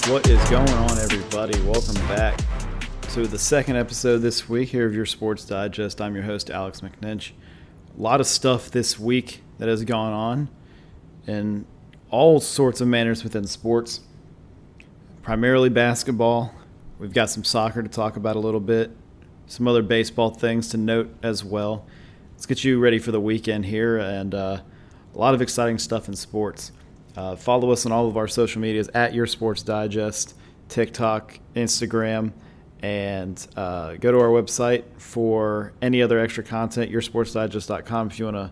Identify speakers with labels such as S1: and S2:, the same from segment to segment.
S1: What is going on, everybody? Welcome back to the second episode this week here of your Sports Digest. I'm your host, Alex McNinch. A lot of stuff this week that has gone on in all sorts of manners within sports, primarily basketball. We've got some soccer to talk about a little bit, some other baseball things to note as well. Let's get you ready for the weekend here, and a lot of exciting stuff in sports. Follow us on all of our social medias at Your Sports Digest, TikTok, Instagram, and go to our website for any other extra content, yoursportsdigest.com, if you want to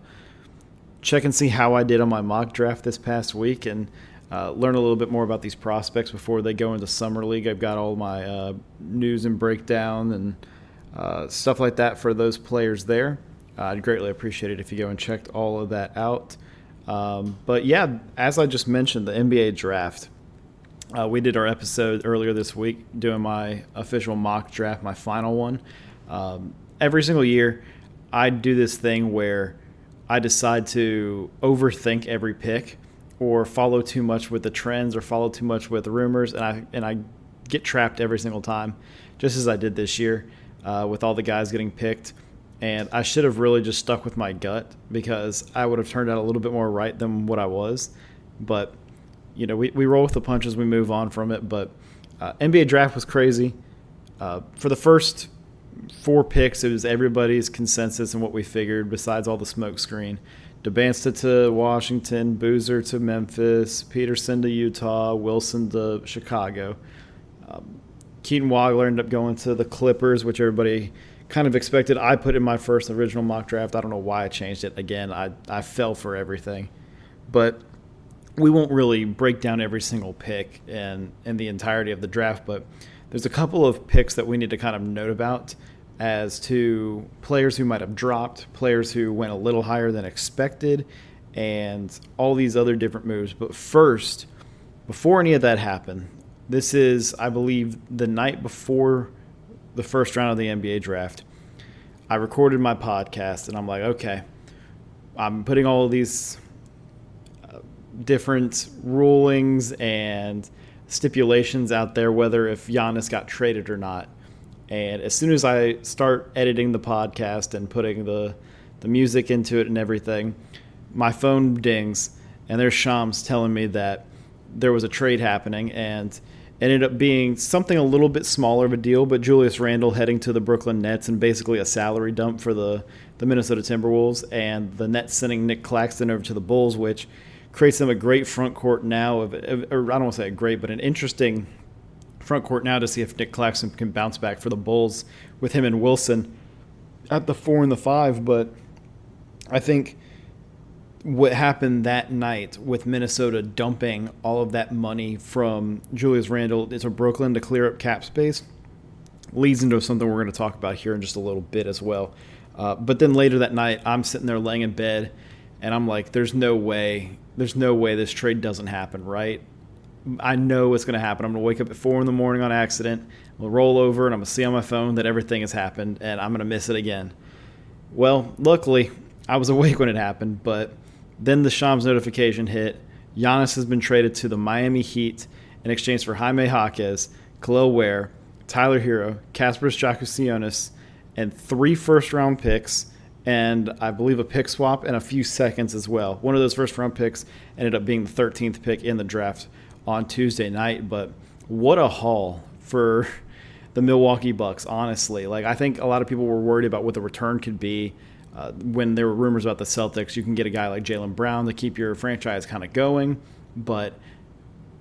S1: check and see how I did on my mock draft this past week and learn a little bit more about these prospects before they go into Summer League. I've got all my news and breakdown and stuff like that for those players there. I'd greatly appreciate it if you go and checked all of that out. But yeah, as I just mentioned, the NBA draft. We did our episode earlier this week doing my official mock draft, my final one. Every single year, I do this thing where I decide to overthink every pick or follow too much with the trends or follow too much with the rumors, and I get trapped every single time, just as I did this year with all the guys getting picked. And I should have really just stuck with my gut because I would have turned out a little bit more right than what I was. But, you know, we roll with the punches, we move on from it. But NBA draft was crazy. For the first 4 picks, it was everybody's consensus and what we figured besides all the smoke screen. Debansta to Washington, Boozer to Memphis, Peterson to Utah, Wilson to Chicago. Keaton Wagler ended up going to the Clippers, which everybody kind of expected. I put in my first original mock draft. I don't know why I changed it. Again, I fell for everything. But we won't really break down every single pick and the entirety of the draft, but there's a couple of picks that we need to kind of note about as to players who might have dropped, players who went a little higher than expected, and all these other different moves. But first, before any of that happened, this is, I believe, the night before the first round of the NBA draft. I recorded my podcast, and I'm like, okay, I'm putting all of these different rulings and stipulations out there, whether if Giannis got traded or not. And as soon as I start editing the podcast and putting the music into it and everything, my phone dings, and there's Shams telling me that there was a trade happening, and it ended up being something a little bit smaller of a deal, but Julius Randle heading to the Brooklyn Nets and basically a salary dump for the Minnesota Timberwolves, and the Nets sending Nick Claxton over to the Bulls, which creates them a great front court now, or I don't want to say a great, but an interesting front court now to see if Nick Claxton can bounce back for the Bulls with him and Wilson at the 4 and the 5. But I think what happened that night with Minnesota dumping all of that money from Julius Randle into Brooklyn to clear up cap space leads into something we're going to talk about here in just a little bit as well. But then later that night, I'm sitting there laying in bed, and I'm like, there's no way this trade doesn't happen, right? I know it's going to happen. I'm going to wake up at 4 in the morning on accident. I'm going to roll over, and I'm going to see on my phone that everything has happened, and I'm going to miss it again. Well, luckily, I was awake when it happened, but then the Shams notification hit. Giannis has been traded to the Miami Heat in exchange for Jaime Jaquez, Khalil Ware, Tyler Hero, Kasparas Jakusionis, and 3 first-round picks, and I believe a pick swap and a few seconds as well. One of those first-round picks ended up being the 13th pick in the draft on Tuesday night, but what a haul for the Milwaukee Bucks, honestly. Like, I think a lot of people were worried about what the return could be. When there were rumors about the Celtics, you can get a guy like Jaylen Brown to keep your franchise kind of going. But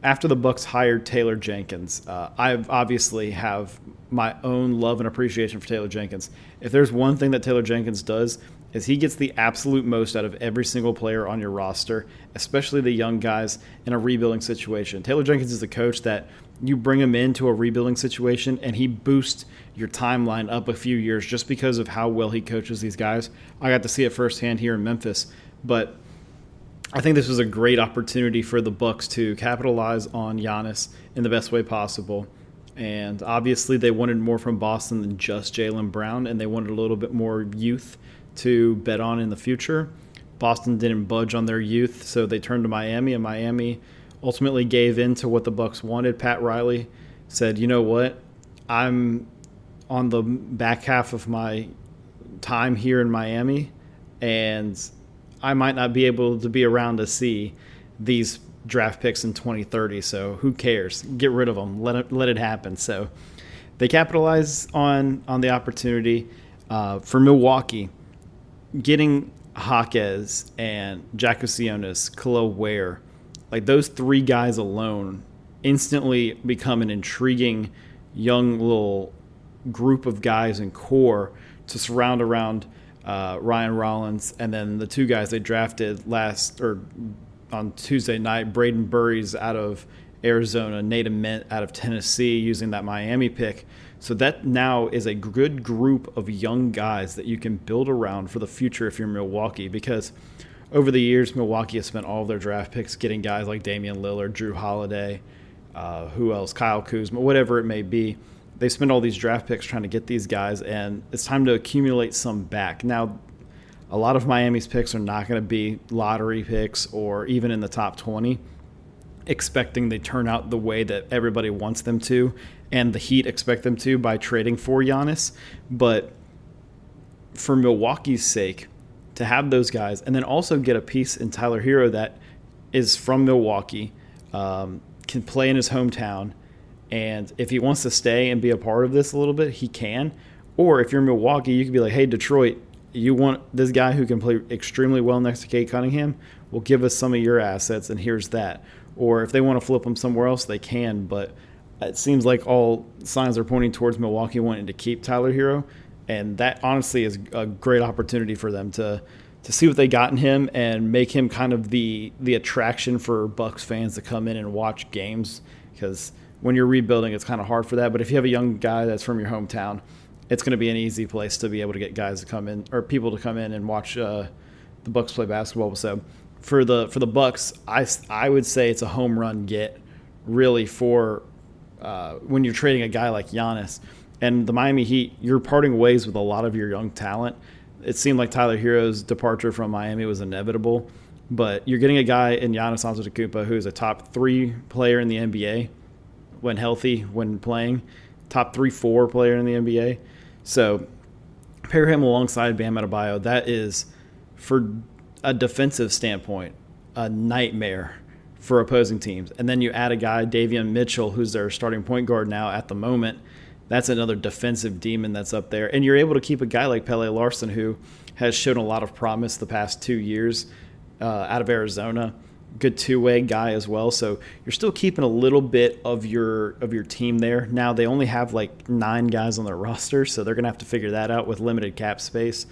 S1: after the Bucks hired Taylor Jenkins, I obviously have my own love and appreciation for Taylor Jenkins. If there's one thing that Taylor Jenkins does, is he gets the absolute most out of every single player on your roster, especially the young guys in a rebuilding situation. Taylor Jenkins is a coach that you bring him into a rebuilding situation and he boosts your timeline up a few years just because of how well he coaches these guys. I got to see it firsthand here in Memphis, but I think this was a great opportunity for the Bucks to capitalize on Giannis in the best way possible. And obviously they wanted more from Boston than just Jaylen Brown, and they wanted a little bit more youth to bet on in the future. Boston didn't budge on their youth, so they turned to Miami, and Miami ultimately gave in to what the Bucks wanted. Pat Riley said, you know what, I'm on the back half of my time here in Miami, and I might not be able to be around to see these draft picks in 2030, so who cares? Get rid of them. Let it happen. So they capitalize on the opportunity. For Milwaukee, getting Jaquez and Jack Osionis, Khalil Ware, like those three guys alone instantly become an intriguing young little group of guys and core to surround around Ryan Rollins, and then the two guys they drafted on Tuesday night, Braden Burries out of Arizona, Nate Ament out of Tennessee, using that Miami pick. So that now is a good group of young guys that you can build around for the future if you're Milwaukee, because over the years, Milwaukee has spent all of their draft picks getting guys like Damian Lillard, Drew Holiday, who else, Kyle Kuzma, whatever it may be. They spend all these draft picks trying to get these guys, and it's time to accumulate some back. Now, a lot of Miami's picks are not going to be lottery picks or even in the top 20, expecting they turn out the way that everybody wants them to and the Heat expect them to by trading for Giannis. But for Milwaukee's sake, to have those guys and then also get a piece in Tyler Hero that is from Milwaukee, can play in his hometown, and if he wants to stay and be a part of this a little bit, he can. Or if you're Milwaukee, you could be like, hey, Detroit, you want this guy who can play extremely well next to Cade Cunningham? Well, give us some of your assets, and here's that. Or if they want to flip him somewhere else, they can. But it seems like all signs are pointing towards Milwaukee wanting to keep Tyler Hero, and that honestly is a great opportunity for them to see what they got in him and make him kind of the attraction for Bucks fans to come in and watch games, because when you're rebuilding, it's kind of hard for that. But if you have a young guy that's from your hometown, it's going to be an easy place to be able to get guys to come in or people to come in and watch the Bucks play basketball. So for the Bucks, I would say it's a home run get really for when you're trading a guy like Giannis. And the Miami Heat, you're parting ways with a lot of your young talent. It seemed like Tyler Hero's departure from Miami was inevitable, but you're getting a guy in Giannis Antetokounmpo who's a top 3 player in the NBA when healthy, when playing, top 3-4 player in the NBA. So pair him alongside Bam Adebayo. That is, for a defensive standpoint, a nightmare for opposing teams. And then you add a guy, Davion Mitchell, who's their starting point guard now at the moment. That's another defensive demon that's up there. And you're able to keep a guy like Pele Larson, who has shown a lot of promise the past 2 years out of Arizona. Good two-way guy as well. So you're still keeping a little bit of your team there. Now they only have like 9 guys on their roster, so they're going to have to figure that out with limited cap space.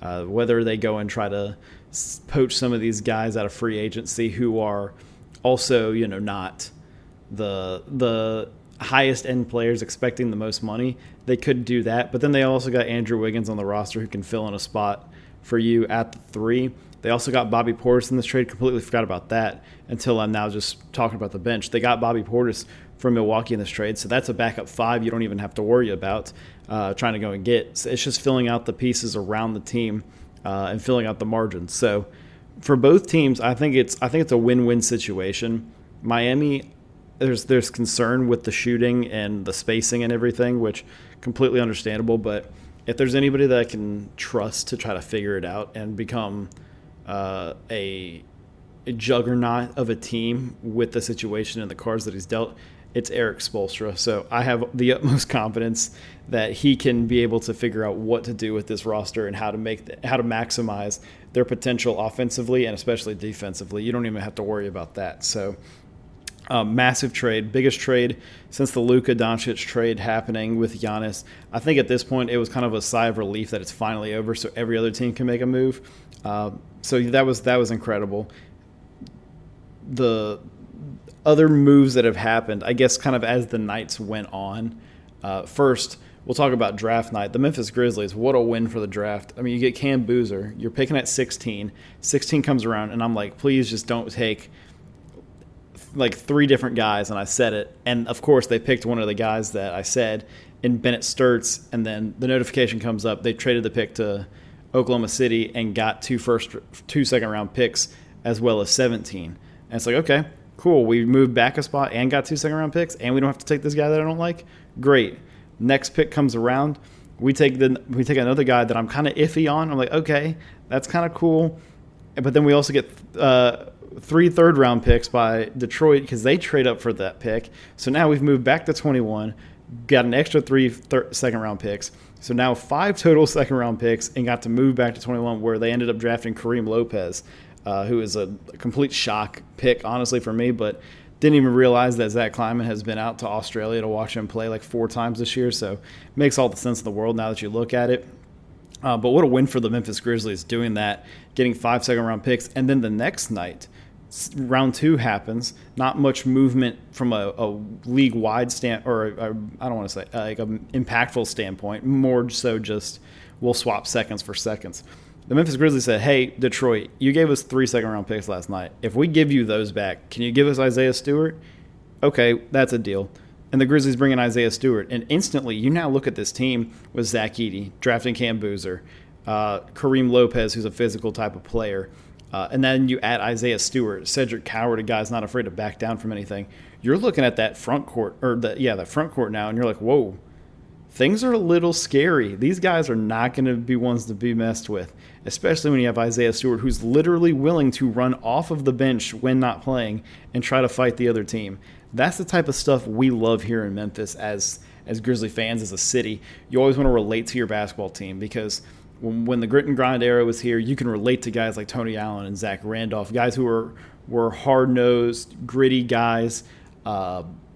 S1: Whether they go and try to poach some of these guys out of free agency who are also, not the highest end players expecting the most money, they could do that. But then they also got Andrew Wiggins on the roster who can fill in a spot for you at the 3. They also got Bobby Portis in this trade. Completely forgot about that until I'm now just talking about the bench. They got Bobby Portis from Milwaukee in this trade, so that's a backup 5 you don't even have to worry about trying to go and get. So it's just filling out the pieces around the team and filling out the margins. So for both teams, I think it's a win-win situation. Miami, there's concern with the shooting and the spacing and everything, which completely understandable. But if there's anybody that I can trust to try to figure it out and become a juggernaut of a team with the situation and the cards that he's dealt, it's Eric Spoelstra. So I have the utmost confidence that he can be able to figure out what to do with this roster and how to maximize their potential offensively and especially defensively. You don't even have to worry about that. So massive trade, biggest trade since the Luka Doncic trade happening with Giannis. I think at this point it was kind of a sigh of relief that it's finally over, so every other team can make a move. So that was incredible. The other moves that have happened, I guess, kind of as the nights went on. First, we'll talk about draft night. The Memphis Grizzlies, what a win for the draft. I mean, you get Cam Boozer. You're picking at 16. 16 comes around, and I'm like, please just don't take like 3 different guys, and I said it. And, of course, they picked one of the guys that I said in Bennett Sturts, and then the notification comes up. They traded the pick to Oklahoma City and got 2 second-round picks as well as 17. And it's like, okay, Cool. We moved back a spot and got 2 second round picks, and we don't have to take this guy that I don't like. Great. Next pick comes around. We take another guy that I'm kind of iffy on. I'm like, okay, that's kind of cool. But then we also get 3 third-round picks by Detroit because they trade up for that pick. So now we've moved back to 21, got an extra 3 second-round picks. So now 5 total second-round picks and got to move back to 21 where they ended up drafting Kareem Lopez, who is a complete shock pick, honestly, for me, but didn't even realize that Zach Kleiman has been out to Australia to watch him play like 4 times this year. So it makes all the sense in the world now that you look at it. But what a win for the Memphis Grizzlies doing that, getting 5 second-round picks. And then the next night, round 2 happens. Not much movement from a league-wide I don't want to say like an impactful standpoint. More so just we'll swap seconds for seconds. The Memphis Grizzlies said, hey, Detroit, you gave us 3 second-round picks last night. If we give you those back, can you give us Isaiah Stewart? Okay, that's a deal. And the Grizzlies bring in Isaiah Stewart. And instantly, you now look at this team with Zach Edey, drafting Cam Boozer, Kareem Lopez, who's a physical type of player, and then you add Isaiah Stewart, Cedric Coward, a guy's not afraid to back down from anything. You're looking at that front court, that front court now, and you're like, whoa, things are a little scary. These guys are not going to be ones to be messed with, especially when you have Isaiah Stewart, who's literally willing to run off of the bench when not playing and try to fight the other team. That's the type of stuff we love here in Memphis as Grizzly fans, as a city. You always want to relate to your basketball team because when the grit and grind era was here, you can relate to guys like Tony Allen and Zach Randolph, guys who were hard-nosed, gritty guys,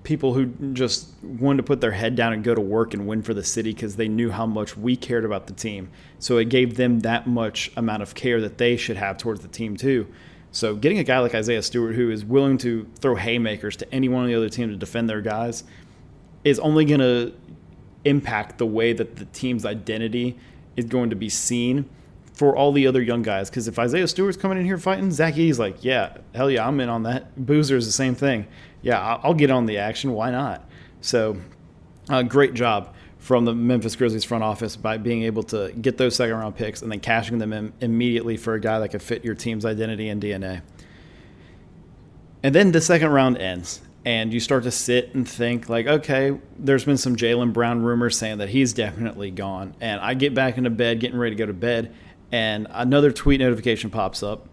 S1: people who just wanted to put their head down and go to work and win for the city because they knew how much we cared about the team. So it gave them that much amount of care that they should have towards the team too. So getting a guy like Isaiah Stewart who is willing to throw haymakers to any one of the other team to defend their guys is only going to impact the way that the team's identity is going to be seen for all the other young guys. Because if Isaiah Stewart's coming in here fighting, Zach Edey's like, yeah, hell yeah, I'm in on that. Boozer is the same thing. Yeah, I'll get on the action. Why not? So great job from the Memphis Grizzlies front office by being able to get those second-round picks and then cashing them in immediately for a guy that could fit your team's identity and DNA. And then the second round ends, and you start to sit and think, like, okay, there's been some Jaylen Brown rumors saying that he's definitely gone. And I get back into bed, getting ready to go to bed, and another tweet notification pops up.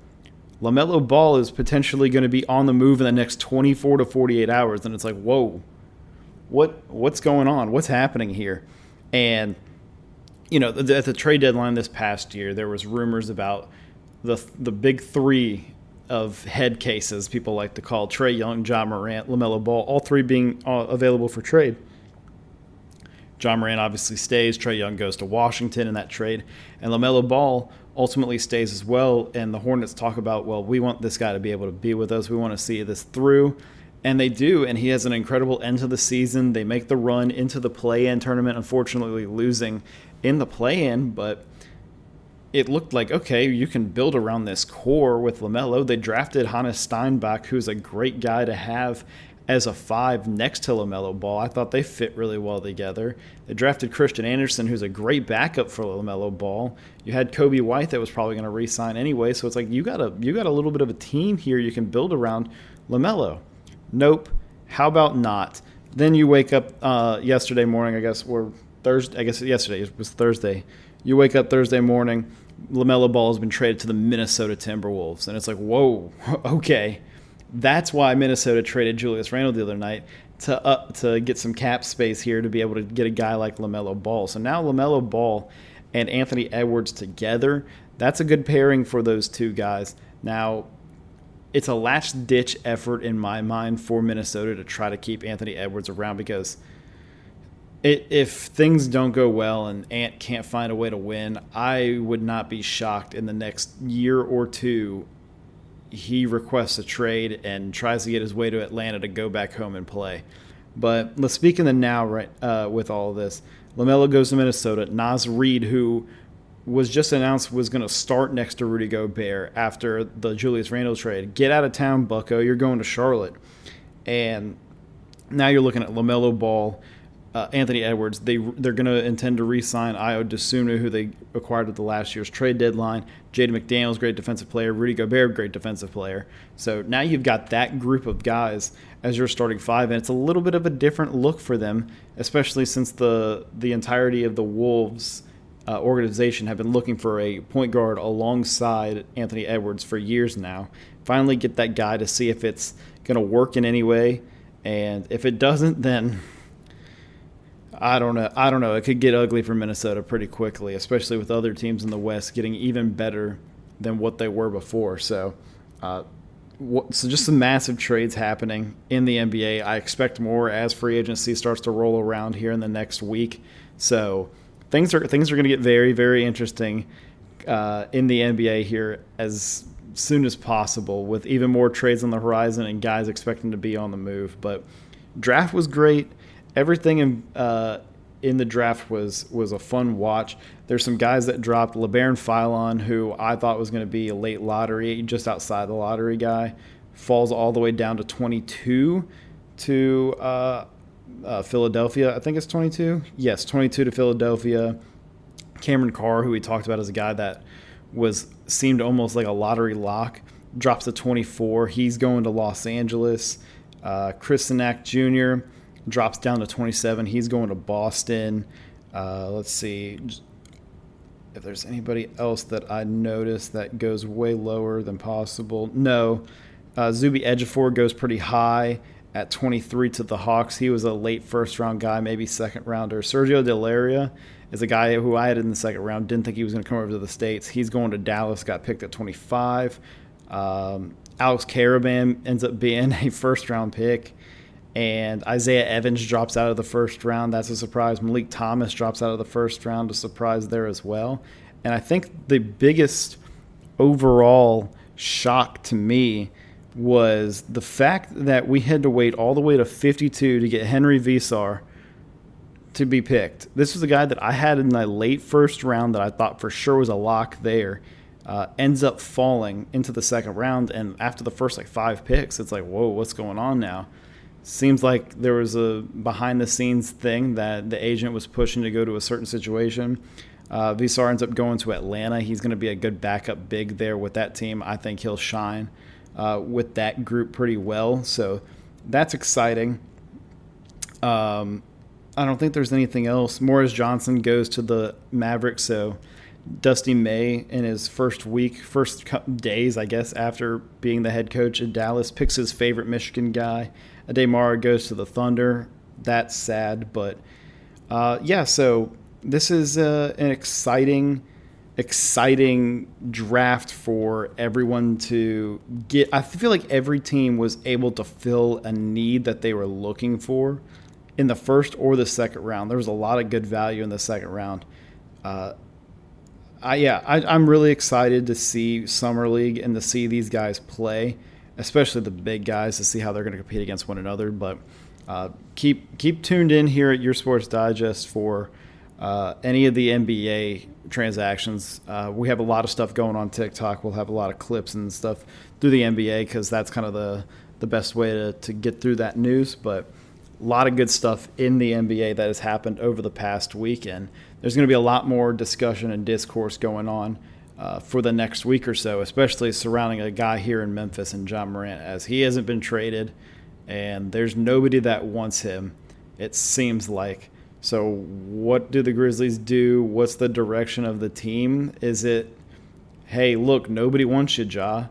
S1: LaMelo Ball is potentially going to be on the move in the next 24 to 48 hours. And it's like, whoa. What's going on? What's happening here? And, you know, at the trade deadline this past year, there was rumors about the big 3 of head cases, people like to call Trae Young, Ja Morant, LaMelo Ball, all 3 being available for trade. Ja Morant obviously stays. Trae Young goes to Washington in that trade. And LaMelo Ball ultimately stays as well. And the Hornets talk about, well, we want this guy to be able to be with us. We want to see this through. And they do, and he has an incredible end to the season. They make the run into the play-in tournament, unfortunately losing in the play-in, but it looked like, okay, you can build around this core with LaMelo. They drafted Hannes Steinbach, who's a great guy to have as a 5 next to LaMelo Ball. I thought they fit really well together. They drafted Christian Anderson, who's a great backup for LaMelo Ball. You had Kobe White that was probably going to re-sign anyway, so it's like you got a little bit of a team here you can build around LaMelo. Nope. How about not? Then you wake up yesterday morning, yesterday it was Thursday. You wake up Thursday morning, LaMelo Ball has been traded to the Minnesota Timberwolves. And it's like, whoa, okay. That's why Minnesota traded Julius Randle the other night to get some cap space here to be able to get a guy like LaMelo Ball. So now LaMelo Ball and Anthony Edwards together, that's a good pairing for those 2 guys. Now, it's a last-ditch effort in my mind for Minnesota to try to keep Anthony Edwards around because if things don't go well and Ant can't find a way to win, I would not be shocked in the next year or 2 he requests a trade and tries to get his way to Atlanta to go back home and play. But let's speak in the now right with all of this. LaMelo goes to Minnesota. Naz Reid, who was just announced was going to start next to Rudy Gobert after the Julius Randle trade. Get out of town, bucko. You're going to Charlotte. And now you're looking at LaMelo Ball, Anthony Edwards. They're going to intend to re-sign Ayo Dosunmu, who they acquired at the last year's trade deadline. Jaden McDaniels, great defensive player. Rudy Gobert, great defensive player. So now you've got that group of guys as your starting five, and it's a little bit of a different look for them, especially since the entirety of the Wolves organization have been looking for a point guard alongside Anthony Edwards for years now. Finally get that guy to see if it's going to work in any way, and if it doesn't, then I don't know. It could get ugly for Minnesota pretty quickly, especially with other teams in the West getting even better than what they were before. So just some massive trades happening in the NBA. I expect more as free agency starts to roll around here in the next week. So things are going to get very, very interesting in the NBA here as soon as possible, with even more trades on the horizon and guys expecting to be on the move. But draft was great. Everything in the draft was a fun watch. There's some guys that dropped. LeBaron Philon, who I thought was going to be a late lottery, just outside the lottery guy, falls all the way down to 22 to Philadelphia. I think it's 22. Yes, 22 to Philadelphia. Cameron Carr, who we talked about as a guy that seemed almost like a lottery lock, drops to 24. He's going to Los Angeles. Chris Sinak Jr. drops down to 27. He's going to Boston. Let's see if there's anybody else that I noticed that goes way lower than possible. No. Zuby Ejiofor goes pretty high at 23 to the Hawks. He was a late first-round guy, maybe second-rounder. Sergio Delaria is a guy who I had in the second round. Didn't think he was going to come over to the States. He's going to Dallas, got picked at 25. Alex Caravan ends up being a first-round pick. And Isaiah Evans drops out of the first round. That's a surprise. Malik Thomas drops out of the first round. A surprise there as well. And I think the biggest overall shock to me was the fact that we had to wait all the way to 52 to get Henry Visar to be picked. This was a guy that I had in the late first round that I thought for sure was a lock there. Ends up falling into the second round. And after the first 5 picks, it's like, whoa, what's going on now? Seems like there was a behind-the-scenes thing that the agent was pushing to go to a certain situation. Visar ends up going to Atlanta. He's going to be a good backup big there with that team. I think he'll shine with that group pretty well. So that's exciting. I don't think there's anything else. Morris Johnson goes to the Mavericks. So Dusty May, in his first days, I guess, after being the head coach in Dallas, picks his favorite Michigan guy. Ademar goes to the Thunder. That's sad, but so this is an exciting draft for everyone to get. I feel like every team was able to fill a need that they were looking for in the first or the second round. There was a lot of good value in the second round. I'm really excited to see Summer League and to see these guys play, especially the big guys, to see how they're going to compete against one another. But keep tuned in here at Your Sports Digest for any of the NBA transactions. We have a lot of stuff going on TikTok. We'll have a lot of clips and stuff through the NBA because that's kind of the best way to get through that news. But a lot of good stuff in the NBA that has happened over the past week, and there's going to be a lot more discussion and discourse going on for the next week or so, especially surrounding a guy here in Memphis and John Morant, as he hasn't been traded, and there's nobody that wants him, it seems like. So what do the Grizzlies do? What's the direction of the team? Is it, hey, look, nobody wants you, Ja,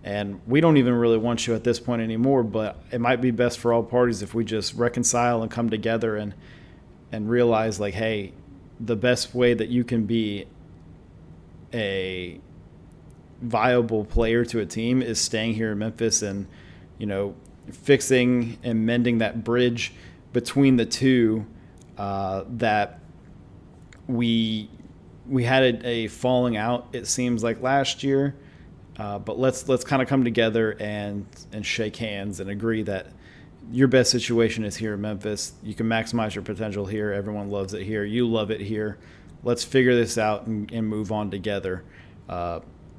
S1: and we don't even really want you at this point anymore, but it might be best for all parties if we just reconcile and come together and realize, hey, the best way that you can be a viable player to a team is staying here in Memphis and, fixing and mending that bridge between the two that we had a falling out, it seems like, last year. But let's kind of come together and shake hands and agree that your best situation is here in Memphis. You can maximize your potential here. Everyone loves it here. You love it here. Let's figure this out and move on together,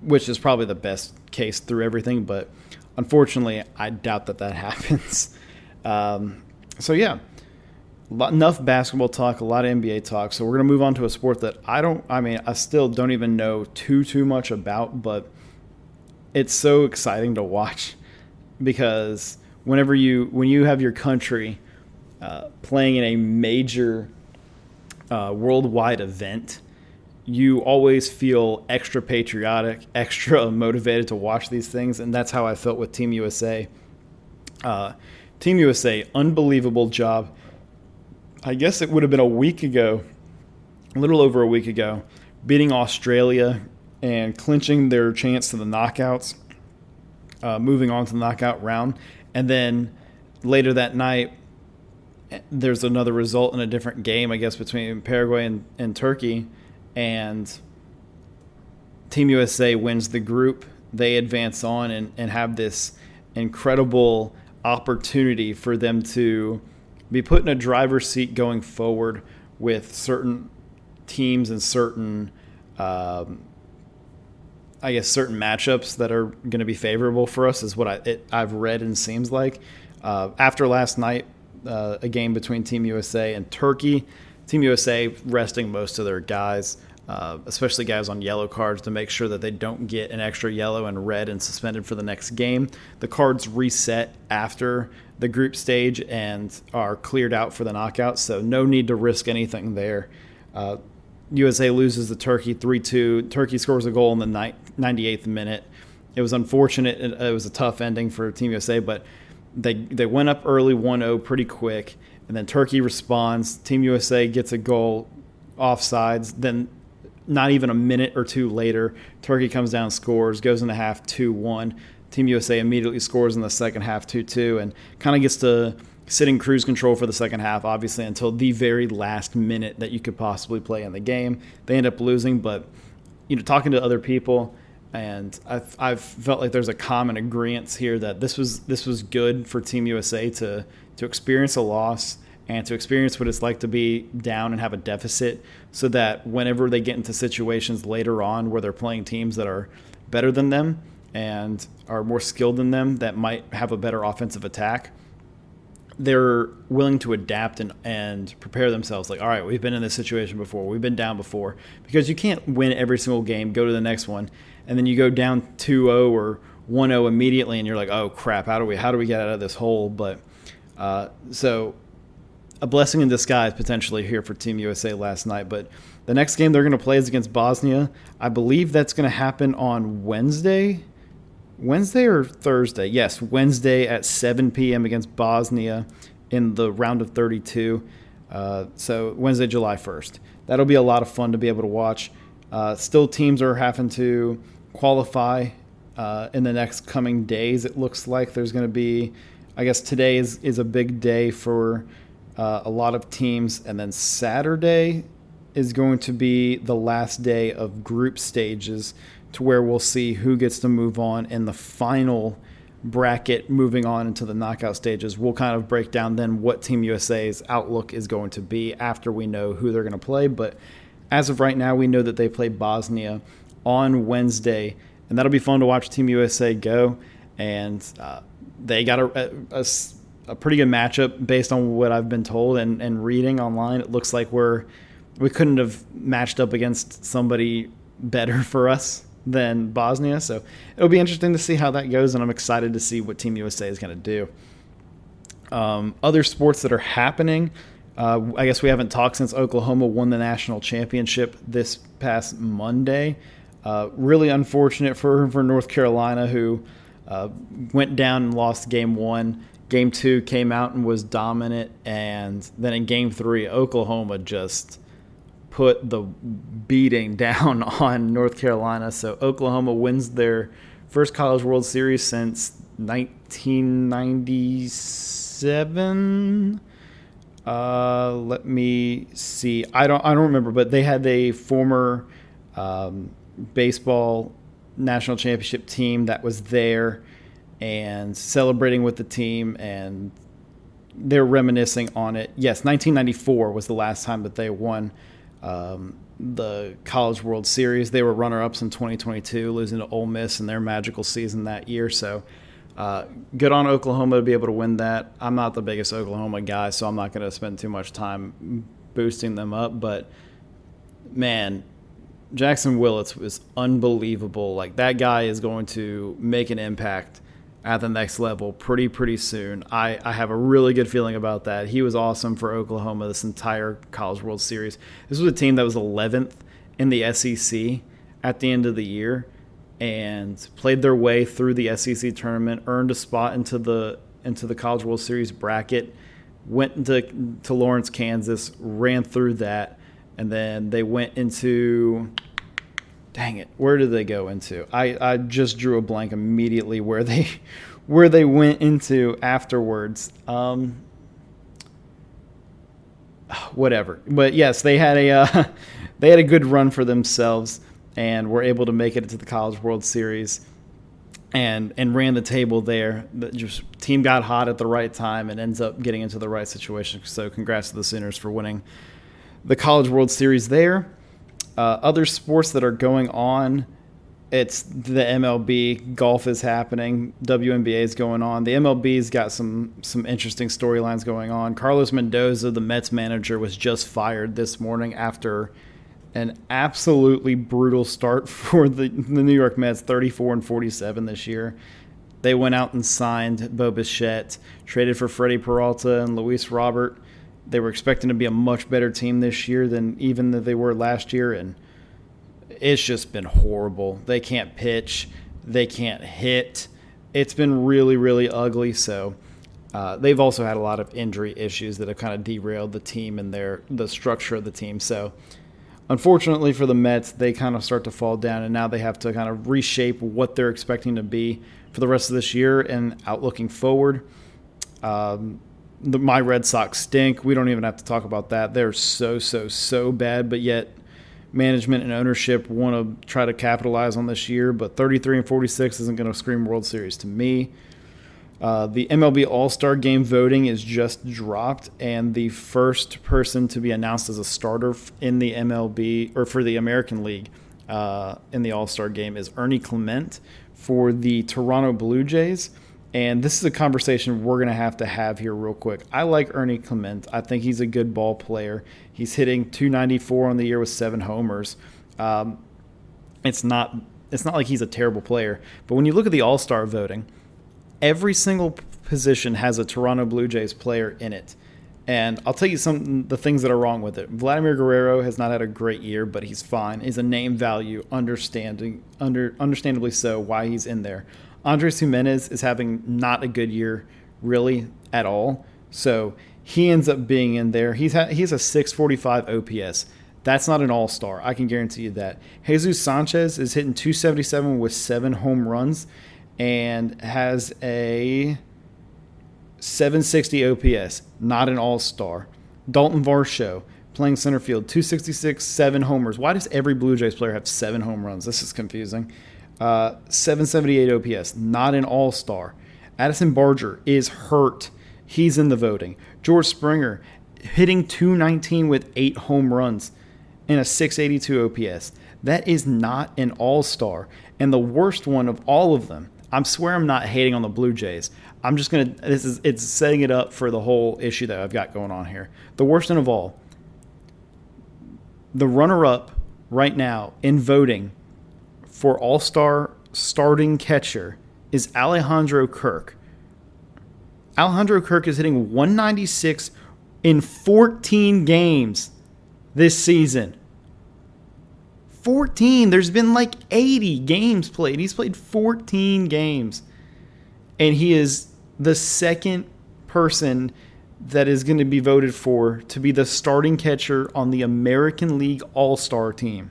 S1: which is probably the best case through everything. But unfortunately, I doubt that happens. enough basketball talk, a lot of NBA talk. So we're going to move on to a sport that I still don't even know too much about, but it's so exciting to watch because when you have your country playing in a major worldwide event, you always feel extra patriotic, extra motivated to watch these things, and that's how I felt with Team USA. Team USA, unbelievable job. I guess it would have been a little over a week ago, beating Australia and clinching their chance to the knockouts, moving on to the knockout round. And then later that night, there's another result in a different game, I guess, between Paraguay and Turkey. And Team USA wins the group. They advance on and have this incredible opportunity for them to be put in a driver's seat going forward with certain teams and certain certain matchups that are going to be favorable for us is what I've read and seems like. After last night, a game between Team USA and Turkey, Team USA resting most of their guys, especially guys on yellow cards, to make sure that they don't get an extra yellow and red and suspended for the next game. The cards reset after the group stage and are cleared out for the knockouts, so no need to risk anything there. USA loses to Turkey 3-2. Turkey scores a goal in the 98th minute. It was unfortunate. It was a tough ending for Team USA, but they went up early 1-0 pretty quick, and then Turkey responds. Team USA gets a goal offsides. Then not even a minute or two later, Turkey comes down, scores, goes into half 2-1. Team USA immediately scores in the second half 2-2 and kind of gets to sit in cruise control for the second half, obviously, until the very last minute that you could possibly play in the game. They end up losing, but talking to other people, and I've felt like there's a common agreement here that this was good for Team USA to experience a loss and to experience what it's like to be down and have a deficit, so that whenever they get into situations later on where they're playing teams that are better than them and are more skilled than them that might have a better offensive attack, they're willing to adapt and prepare themselves. Like, all right, we've been in this situation before. We've been down before. Because you can't win every single game, go to the next one, and then you go down 2-0 or 1-0 immediately, and you're like, oh, crap, how do we get out of this hole? But so a blessing in disguise potentially here for Team USA last night. But the next game they're going to play is against Bosnia. I believe that's going to happen on Wednesday or Thursday? Yes, Wednesday at 7 p.m. against Bosnia in the round of 32. So Wednesday, July 1st. That'll be a lot of fun to be able to watch. Still, teams are having to qualify in the next coming days. It looks like there's going to be, I guess today is a big day for a lot of teams. And then Saturday is going to be the last day of group stages, to where we'll see who gets to move on in the final bracket moving on into the knockout stages. We'll kind of break down then what Team USA's outlook is going to be after we know who they're going to play. But as of right now, we know that they play Bosnia on Wednesday, and that'll be fun to watch Team USA go. And they got a pretty good matchup based on what I've been told and reading online. It looks like we couldn't have matched up against somebody better for us than Bosnia. So it'll be interesting to see how that goes, and I'm excited to see what Team USA is going to do. Other sports that are happening, I guess we haven't talked since Oklahoma won the national championship this past Monday. Really unfortunate for North Carolina, who went down and lost Game 1. Game 2 came out and was dominant, and then in Game 3, Oklahoma just put the beating down on North Carolina. So Oklahoma wins their first College World Series since 1997. Let me see. I don't remember, but they had a former baseball national championship team that was there and celebrating with the team, and they're reminiscing on it. Yes, 1994 was the last time that they won the College World Series. They were runner-ups in 2022, losing to Ole Miss in their magical season that year. So Good on Oklahoma to be able to win that. I'm not the biggest Oklahoma guy, so I'm not going to spend too much time boosting them up. But, man, Jackson Willits was unbelievable. Like, that guy is going to make an impact at the next level pretty soon. I have a really good feeling about that. He was awesome for Oklahoma this entire College World Series. This was a team that was 11th in the SEC at the end of the year and played their way through the SEC tournament, earned a spot into the College World Series bracket, went to Lawrence, Kansas, ran through that, and then they went into – dang it, where did they go into? I just drew a blank immediately where they went into afterwards. Whatever. But yes, they had a good run for themselves and were able to make it into the College World Series and ran the table there. The team got hot at the right time and ends up getting into the right situation. So congrats to the Sooners for winning the College World Series there. Other sports that are going on, it's the MLB. Golf is happening. WNBA is going on. The MLB's got some interesting storylines going on. Carlos Mendoza, the Mets manager, was just fired this morning after an absolutely brutal start for the New York Mets, 34-47 this year. They went out and signed Bo Bichette, traded for Freddie Peralta and Luis Robert. They were expecting to be a much better team this year than even they were last year, and it's just been horrible. They can't pitch. They can't hit. It's been really, really ugly. So they've also had a lot of injury issues that have kind of derailed the team and the structure of the team. So unfortunately for the Mets, they kind of start to fall down, and now they have to kind of reshape what they're expecting to be for the rest of this year and outlooking forward. My Red Sox stink. We don't even have to talk about that. They're so bad, but yet management and ownership want to try to capitalize on this year, but 33-46 isn't going to scream World Series to me. The MLB All-Star Game voting is just dropped, and the first person to be announced as a starter in the MLB or for the American League in the All-Star Game is Ernie Clement for the Toronto Blue Jays. And this is a conversation we're going to have here real quick. I like Ernie Clement. I think he's a good ball player. He's hitting .294 on the year with 7 homers. It's not like he's a terrible player. But when you look at the All-Star voting, every single position has a Toronto Blue Jays player in it. And I'll tell you the things that are wrong with it. Vladimir Guerrero has not had a great year, but he's fine. He's a name value, understandably so, why he's in there. Andres Jimenez is having not a good year really at all. So he ends up being in there. He's a 645 OPS. That's not an all-star. I can guarantee you that. Jesus Sanchez is hitting .277 with 7 home runs and has a 760 OPS. Not an all-star. Dalton Varsho playing center field, .266, 7 homers. Why does every Blue Jays player have 7 home runs? This is confusing. 778 OPS, not an all-star. Addison Barger is hurt. He's in the voting. George Springer hitting .219 with 8 home runs and a 682 OPS. That is not an all-star. And the worst one of all of them, I swear I'm not hating on the Blue Jays. I'm just going to, it's setting it up for the whole issue that I've got going on here. The worst one of all, the runner-up right now in voting for all-star starting catcher is Alejandro Kirk. Alejandro Kirk is hitting .196 in 14 games this season. 14. There's been like 80 games played. He's played 14 games. And he is the second person that is going to be voted for to be the starting catcher on the American League All-Star team.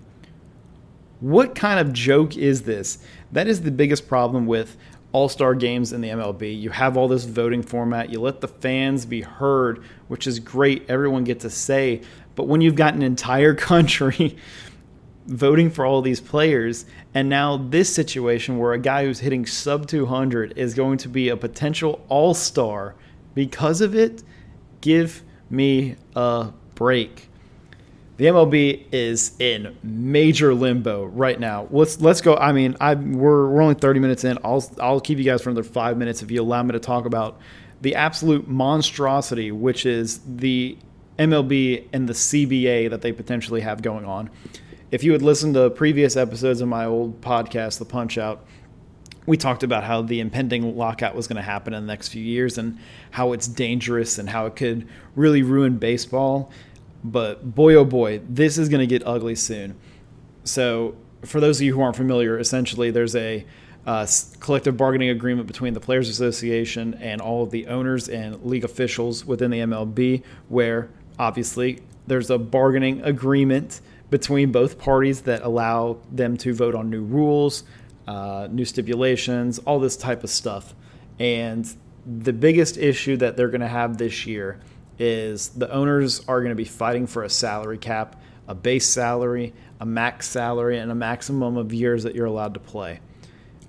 S1: What kind of joke is this? That is the biggest problem with all-star games in the MLB. You have all this voting format. You let the fans be heard, which is great. Everyone gets a say. But when you've got an entire country voting for all these players, and now this situation where a guy who's hitting sub 200 is going to be a potential all-star because of it, give me a break. The MLB is in major limbo right now. Let's go. I mean, we're only 30 minutes in. I'll keep you guys for another 5 minutes if you allow me to talk about the absolute monstrosity, which is the MLB and the CBA that they potentially have going on. If you had listened to previous episodes of my old podcast, The Punch-Out, we talked about how the impending lockout was going to happen in the next few years and how it's dangerous and how it could really ruin baseball. But boy, oh boy, this is going to get ugly soon. So for those of you who aren't familiar, essentially there's a collective bargaining agreement between the Players Association and all of the owners and league officials within the MLB, where obviously there's a bargaining agreement between both parties that allow them to vote on new rules, new stipulations, all this type of stuff. And the biggest issue that they're going to have this year is the owners are going to be fighting for a salary cap, a base salary, a max salary, and a maximum of years that you're allowed to play.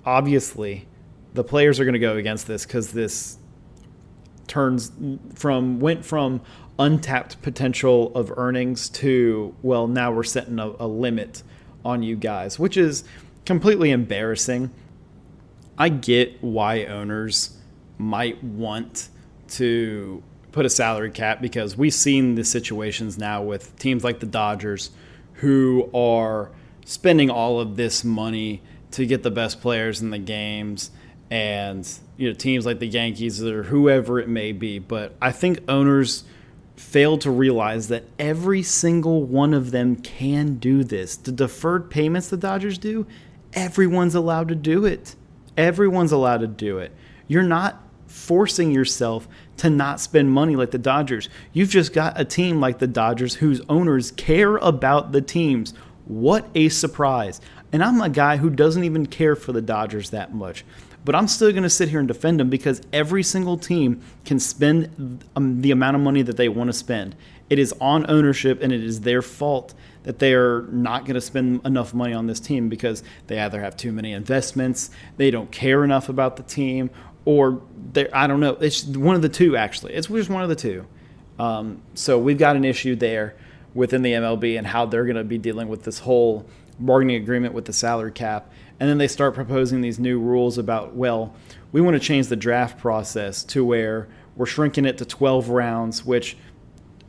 S1: Obviously, the players are going to go against this because this went from untapped potential of earnings to, well, now we're setting a limit on you guys, which is completely embarrassing. I get why owners might want to put a salary cap because we've seen the situations now with teams like the Dodgers who are spending all of this money to get the best players in the games, and teams like the Yankees or whoever it may be. But I think owners fail to realize that every single one of them can do this. The deferred payments the Dodgers do, everyone's allowed to do it. Everyone's allowed to do it. You're not forcing yourself to not spend money like the Dodgers. You've just got a team like the Dodgers whose owners care about the teams. What a surprise. And I'm a guy who doesn't even care for the Dodgers that much. But I'm still going to sit here and defend them because every single team can spend the amount of money that they want to spend. It is on ownership, and it is their fault that they are not going to spend enough money on this team because they either have too many investments, they don't care enough about the team, or I don't know. It's one of the two, actually. It's just one of the two. So we've got an issue there within the MLB and how they're going to be dealing with this whole bargaining agreement with the salary cap. And then they start proposing these new rules about, well, we want to change the draft process to where we're shrinking it to 12 rounds, which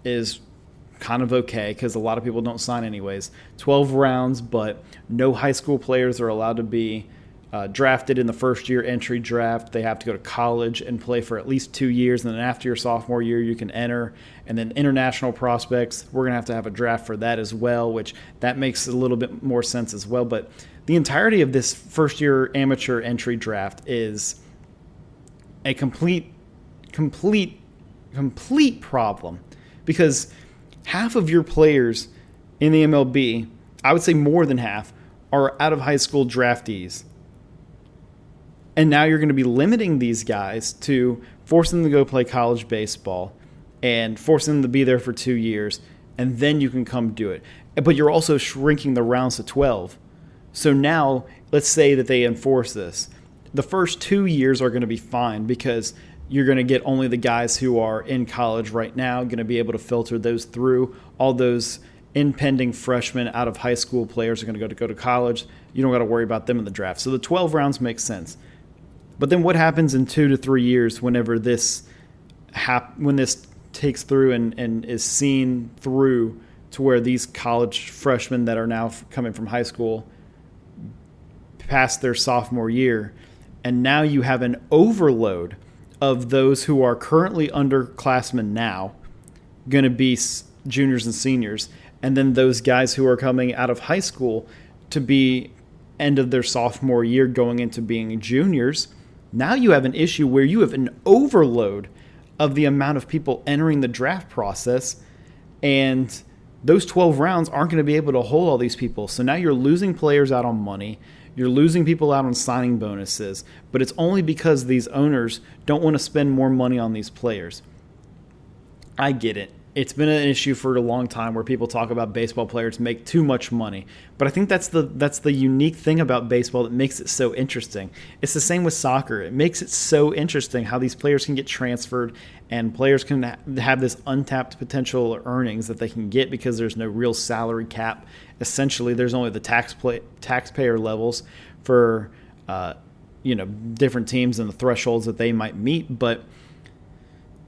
S1: is kind of okay because a lot of people don't sign anyways. 12 rounds, but no high school players are allowed to be drafted in the first year entry draft. They have to go to college and play for at least 2 years, and then after your sophomore year you can enter. And then international prospects, we're going to have a draft for that as well, which that makes a little bit more sense as well. But the entirety of this first year amateur entry draft is a complete problem, because half of your players in the MLB, I would say more than half, are out of high school draftees. And now you're going to be limiting these guys to force them to go play college baseball and force them to be there for 2 years, and then you can come do it. But you're also shrinking the rounds to 12. So now, let's say that they enforce this. The first 2 years are going to be fine because you're going to get only the guys who are in college right now, going to be able to filter those through. All those impending freshmen out of high school players are going to go to college. You don't got to worry about them in the draft. So the 12 rounds makes sense. But then what happens in 2 to 3 years whenever when this takes through and is seen through to where these college freshmen that are now coming from high school past their sophomore year, and now you have an overload of those who are currently underclassmen now going to be juniors and seniors, and then those guys who are coming out of high school to be end of their sophomore year going into being juniors. Now you have an issue where you have an overload of the amount of people entering the draft process, and those 12 rounds aren't going to be able to hold all these people. So now you're losing players out on money. You're losing people out on signing bonuses, but it's only because these owners don't want to spend more money on these players. I get it. it's been an issue for a long time where people talk about baseball players make too much money. But I think that's the unique thing about baseball that makes it so interesting. It's the same with soccer. It makes it so interesting how these players can get transferred and players can have this untapped potential earnings that they can get because there's no real salary cap. Essentially, there's only the taxpayer levels for different teams and the thresholds that they might meet. But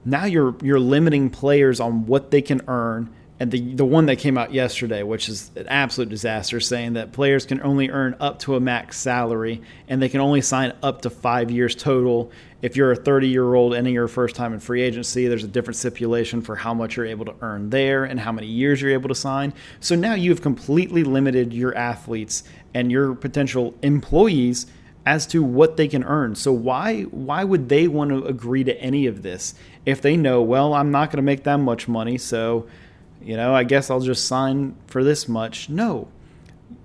S1: now you're limiting players on what they can earn. And the one that came out yesterday, which is an absolute disaster, saying that players can only earn up to a max salary and they can only sign up to 5 years total. If you're a 30-year-old ending your first time in free agency, there's a different stipulation for how much you're able to earn there and how many years you're able to sign. So now you've completely limited your athletes and your potential employees as to what they can earn. So why would they want to agree to any of this if they know, well, I'm not going to make that much money, so I guess I'll just sign for this much? No.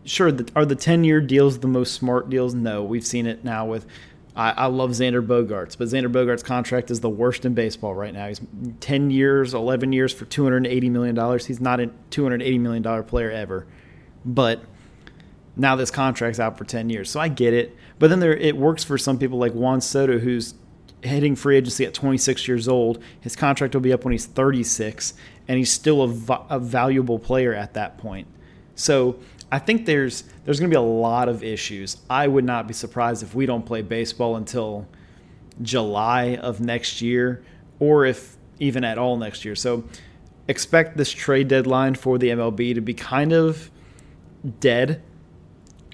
S1: Sure, are the 10-year deals the most smart deals? No. We've seen it now with I love Xander Bogaerts, but Xander Bogaerts' contract is the worst in baseball right now. He's 10 years, 11 years for $280 million. He's not a $280 million player ever. But now this contract's out for 10 years. So I get it. But then it works for some people like Juan Soto, who's hitting free agency at 26 years old. His contract will be up when he's 36, and he's still a valuable player at that point. So I think there's going to be a lot of issues. I would not be surprised if we don't play baseball until July of next year, or if even at all next year. So expect this trade deadline for the MLB to be kind of dead.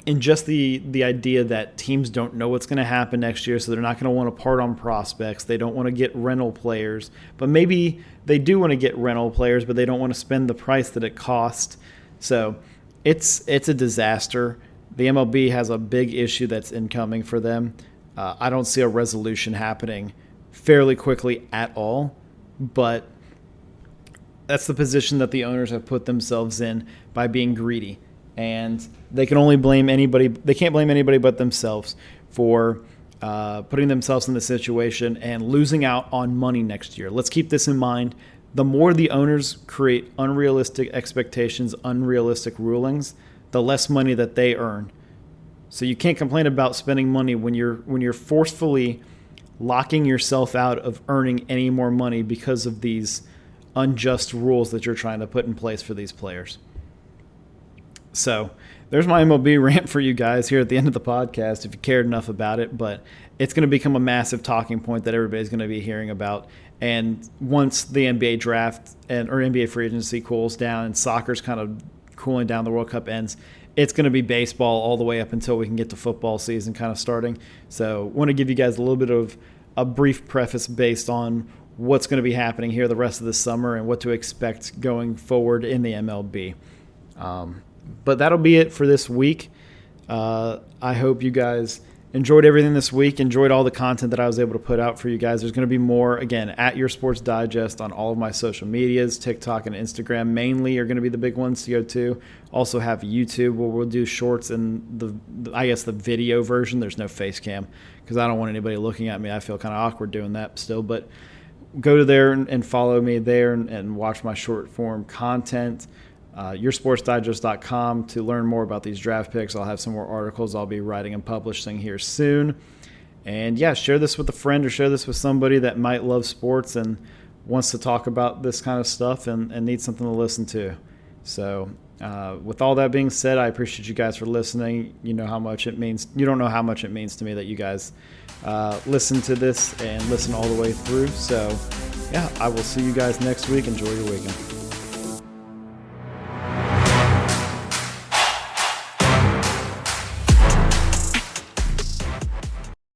S1: And just the idea that teams don't know what's going to happen next year, so they're not going to want to part on prospects. They don't want to get rental players. But maybe they do want to get rental players, but they don't want to spend the price that it costs. So it's a disaster. The MLB has a big issue that's incoming for them. I don't see a resolution happening fairly quickly at all. But that's the position that the owners have put themselves in by being greedy. And they can only blame anybody. They can't blame anybody but themselves for putting themselves in this situation and losing out on money next year. Let's keep this in mind. The more the owners create unrealistic expectations, unrealistic rulings, the less money that they earn. So you can't complain about spending money when you're forcefully locking yourself out of earning any more money because of these unjust rules that you're trying to put in place for these players. So there's my MLB rant for you guys here at the end of the podcast if you cared enough about it. But it's going to become a massive talking point that everybody's going to be hearing about. And once the NBA draft or NBA free agency cools down and soccer's kind of cooling down, the World Cup ends, it's going to be baseball all the way up until we can get to football season kind of starting. So I want to give you guys a little bit of a brief preface based on what's going to be happening here the rest of the summer and what to expect going forward in the MLB. But that'll be it for this week. I hope you guys enjoyed everything this week, enjoyed all the content that I was able to put out for you guys. There's going to be more, again, at Your Sports Digest on all of my social medias. TikTok and Instagram mainly are going to be the big ones to go to. Also have YouTube where we'll do shorts and the video version. There's no face cam because I don't want anybody looking at me. I feel kind of awkward doing that still. But go to there and follow me there and watch my short form content. YourSportsDigest.com to learn more about these draft picks. I'll have some more articles I'll be writing and publishing here soon. And yeah, share this with a friend or share this with somebody that might love sports and wants to talk about this kind of stuff and needs something to listen to. So with all that being said, I appreciate you guys for listening. You know how much it means. You don't know how much it means to me that you guys listen to this and listen all the way through. So yeah, I will see you guys next week. Enjoy your weekend.